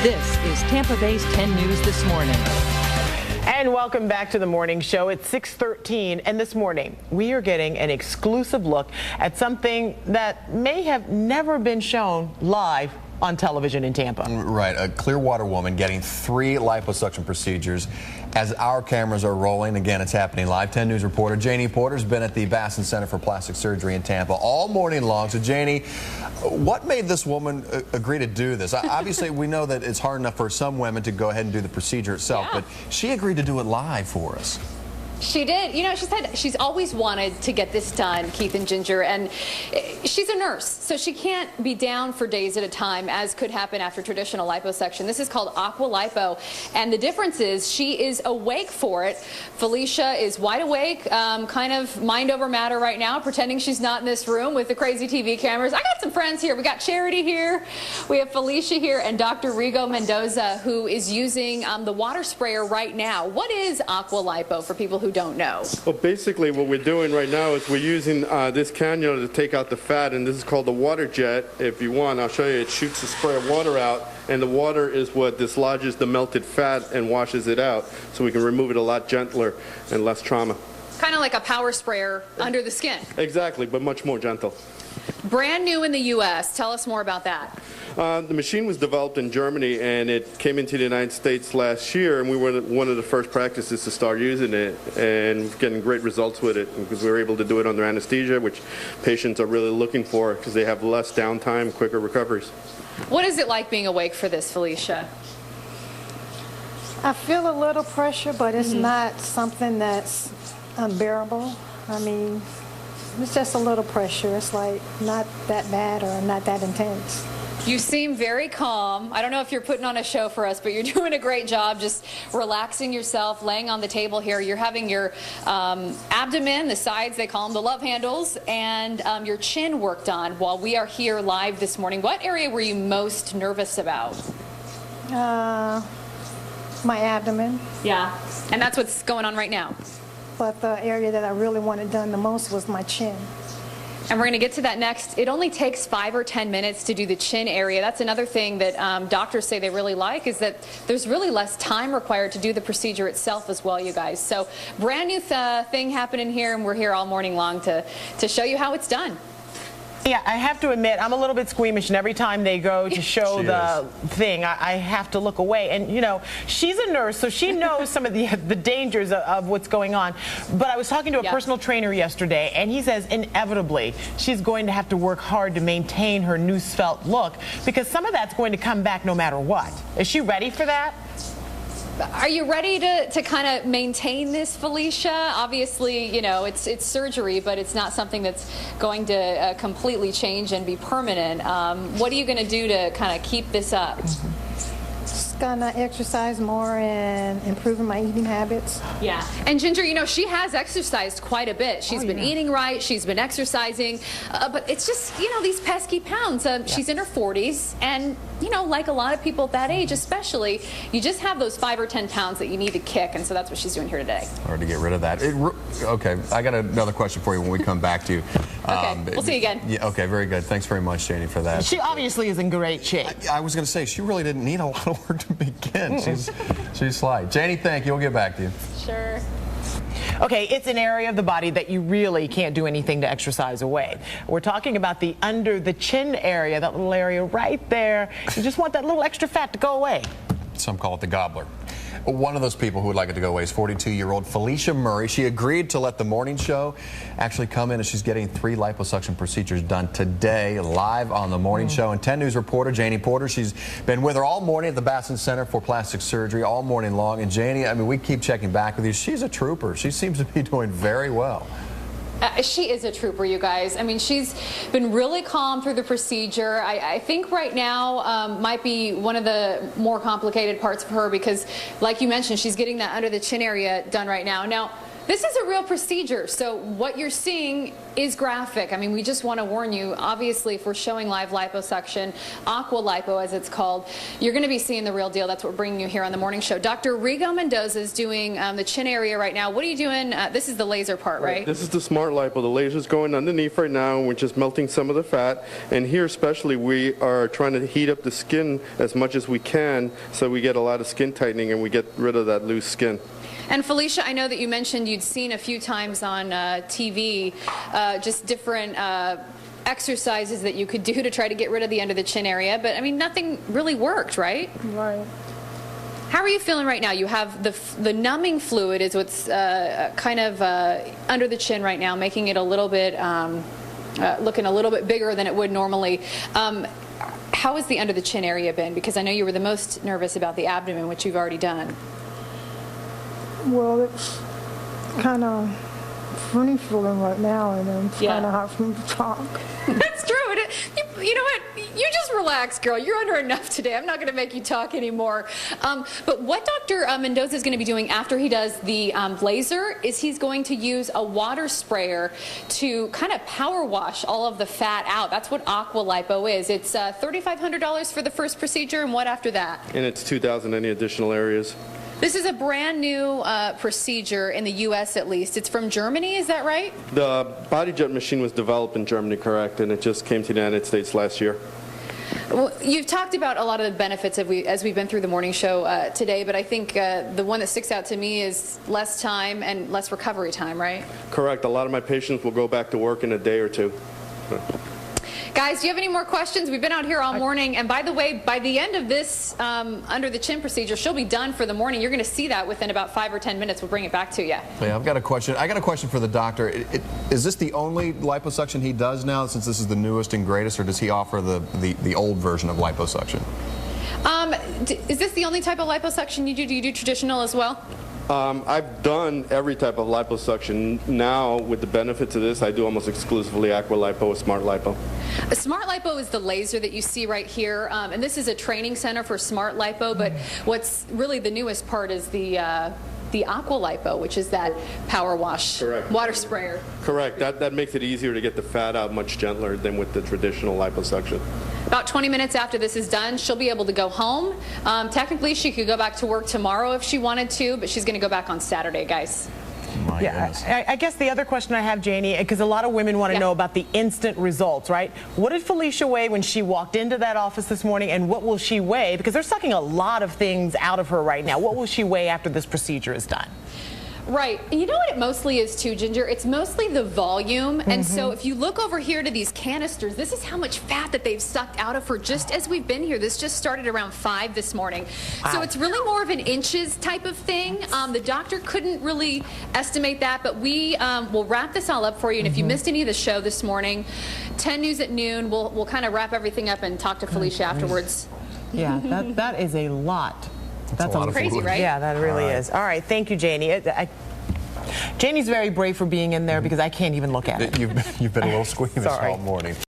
This is Tampa Bay's 10 News This Morning. And welcome back to the morning show. It's 6:13, and this morning we are getting an exclusive look at something that may have never been shown live on television in Tampa. Right, a Clearwater woman getting 3 liposuction procedures. As our cameras are rolling, again, it's happening live. 10 News reporter Janie Porter's been at the Bassin Center for Plastic Surgery in Tampa all morning long. So, Janie, what made this woman agree to do this? Obviously, we know that it's hard enough for some women to go ahead and do the procedure itself, but she agreed to do it live for us. She did. You know, she said she's always wanted to get this done, Keith and Ginger, and she's a nurse, so she can't be down for days at a time, as could happen after traditional liposuction. This is called aqua lipo, and the difference is she is awake for it. Felicia is wide awake, kind of mind over matter right now, pretending she's not in this room with the crazy TV cameras. I got some friends here. We got Charity here, we have Felicia here, and Dr. Rigo Mendoza, who is using the water sprayer right now. What is aqua lipo for people who don't know? Well, basically what we're doing right now is we're using this cannula to take out the fat, and this is called the water jet. If you want, I'll show you. It shoots a spray of water out, and the water is what dislodges the melted fat and washes it out, so we can remove it a lot gentler and less trauma. Kind of like a power sprayer under the skin. Exactly, but much more gentle. Brand new in the U.S. Tell us more about that. The machine was developed in Germany, and it came into the United States last year, and we were one of the first practices to start using it and getting great results with it, because we were able to do it under anesthesia, which patients are really looking for because they have less downtime, quicker recoveries. What is it like being awake for this, Felicia? I feel a little pressure, but it's not something that's unbearable. I mean, it's just a little pressure. It's like not that bad or not that intense. You seem very calm. I don't know if you're putting on a show for us, but you're doing a great job just relaxing yourself, laying on the table here. You're having your abdomen, the sides, they call them the love handles, and your chin worked on while we are here live this morning. What area were you most nervous about? My abdomen. Yeah. And that's what's going on right now. But the area that I really wanted done the most was my chin. And we're going to get to that next. It only takes 5 or 10 minutes to do the chin area. That's another thing that doctors say they really like, is that there's really less time required to do the procedure itself as well, you guys. So brand new thing happening here, and we're here all morning long to show you how it's done. Yeah, I have to admit, I'm a little bit squeamish, and every time they go to show the thing, I have to look away. And, you know, she's a nurse, so she knows some of the dangers of what's going on. But I was talking to a personal trainer yesterday, and he says inevitably she's going to have to work hard to maintain her new svelte look, because some of that's going to come back no matter what. Is she ready for that? Are you ready to kind of maintain this, Felicia? Obviously, you know, it's surgery, but it's not something that's going to completely change and be permanent. What are you going to do to kind of keep this up? Just gonna exercise more and improving my eating habits. Yeah. And Ginger, you know, she has exercised quite a bit. She's been eating right. She's been exercising. But it's just, you know, these pesky pounds. She's in her 40s, and, you know, like a lot of people at that age especially, you just have those 5 or 10 pounds that you need to kick, and so that's what she's doing here today. Hard to get rid of that. Okay, I got another question for you when we come back to you. Okay, we'll see you again. Yeah, okay, very good. Thanks very much, Janie, for that. She obviously is in great shape. I was going to say, she really didn't need a lot of work to begin. She's slight. Janie, thank you. We'll get back to you. Sure. Okay, it's an area of the body that you really can't do anything to exercise away. We're talking about the under the chin area, that little area right there. You just want that little extra fat to go away. Some call it the gobbler. One of those people who would like it to go away is 42-year-old Felicia Murray. She agreed to let the morning show actually come in, and she's getting 3 liposuction procedures done today live on the morning show. And 10 News reporter Janie Porter, she's been with her all morning at the Bassin Center for Plastic Surgery all morning long. And Janie, I mean, we keep checking back with you. She's a trooper. She seems to be doing very well. She is a trooper, you guys. I mean, she's been really calm through the procedure. I think right now might be one of the more complicated parts of her, because, like you mentioned, she's getting that under the chin area done right now. Now, This is a real procedure, so what you're seeing is graphic. I mean, we just want to warn you, obviously, if we're showing live liposuction, aqua lipo as it's called, you're going to be seeing the real deal. That's what we're bringing you here on the morning show. Dr. Rigo Mendoza is doing the chin area right now. What are you doing? This is the laser part, right? This is the smart lipo. The laser's going underneath right now, and we're just melting some of the fat. And here especially, we are trying to heat up the skin as much as we can so we get a lot of skin tightening and we get rid of that loose skin. And Felicia, I know that you mentioned you'd seen a few times on TV just different exercises that you could do to try to get rid of the under the chin area, but I mean, nothing really worked, right? Right. How are you feeling right now? You have the numbing fluid is what's kind of under the chin right now, making it a little bit, looking a little bit bigger than it would normally. How has the under the chin area been? Because I know you were the most nervous about the abdomen, which you've already done. Well, it's kind of funny feeling right now, and it's kind of hard for me to talk. That's true. You know what? You just relax, girl. You're under enough today. I'm not going to make you talk anymore. But what Dr. Mendoza is going to be doing after he does the laser is he's going to use a water sprayer to kind of power wash all of the fat out. That's what aqua lipo is. It's $3,500 for the first procedure, and what after that? And it's $2,000 any additional areas. This is a brand new procedure in the U.S. at least. It's from Germany, is that right? The body jet machine was developed in Germany, correct, and it just came to the United States last year. Well, you've talked about a lot of the benefits as we've been through the morning show today, but I think the one that sticks out to me is less time and less recovery time, right? Correct. A lot of my patients will go back to work in a day or two. Guys, do you have any more questions? We've been out here all morning, and by the way, by the end of this under the chin procedure, she'll be done for the morning. You're going to see that within about 5 or 10 minutes. We'll bring it back to you. Yeah, I've got a question. I got a question for the doctor. Is this the only liposuction he does now, since this is the newest and greatest, or does he offer the old version of liposuction? Is this the only type of liposuction you do? Do you do traditional as well? I've done every type of liposuction. Now, with the benefits of this, I do almost exclusively aqua lipo or smart lipo. A smart lipo is the laser that you see right here, and this is a training center for smart lipo, but what's really the newest part is the aqua lipo, which is that power wash. Correct. Water sprayer. Correct. That makes it easier to get the fat out much gentler than with the traditional liposuction. About 20 minutes after this is done, she'll be able to go home. Technically, she could go back to work tomorrow if she wanted to, but she's going to go back on Saturday, guys. My goodness. I guess the other question I have, Janie, because a lot of women want to know about the instant results, right? What did Felicia weigh when she walked into that office this morning, and what will she weigh? Because they're sucking a lot of things out of her right now. What will she weigh after this procedure is done? Right. You know what it mostly is too, Ginger? It's mostly the volume. And so if you look over here to these canisters, this is how much fat that they've sucked out of her just as we've been here. This just started around 5 this morning. Wow. So it's really more of an inches type of thing. The doctor couldn't really estimate that, but we will wrap this all up for you. And if you missed any of the show this morning, 10 News at noon, we'll kind of wrap everything up and talk to Felicia afterwards. Yeah, that is a lot. That's a lot of crazy, right? Yeah, that really is. All right, thank you, Janie. Janie's very brave for being in there because I can't even look at it. You've been a little squeamish all morning.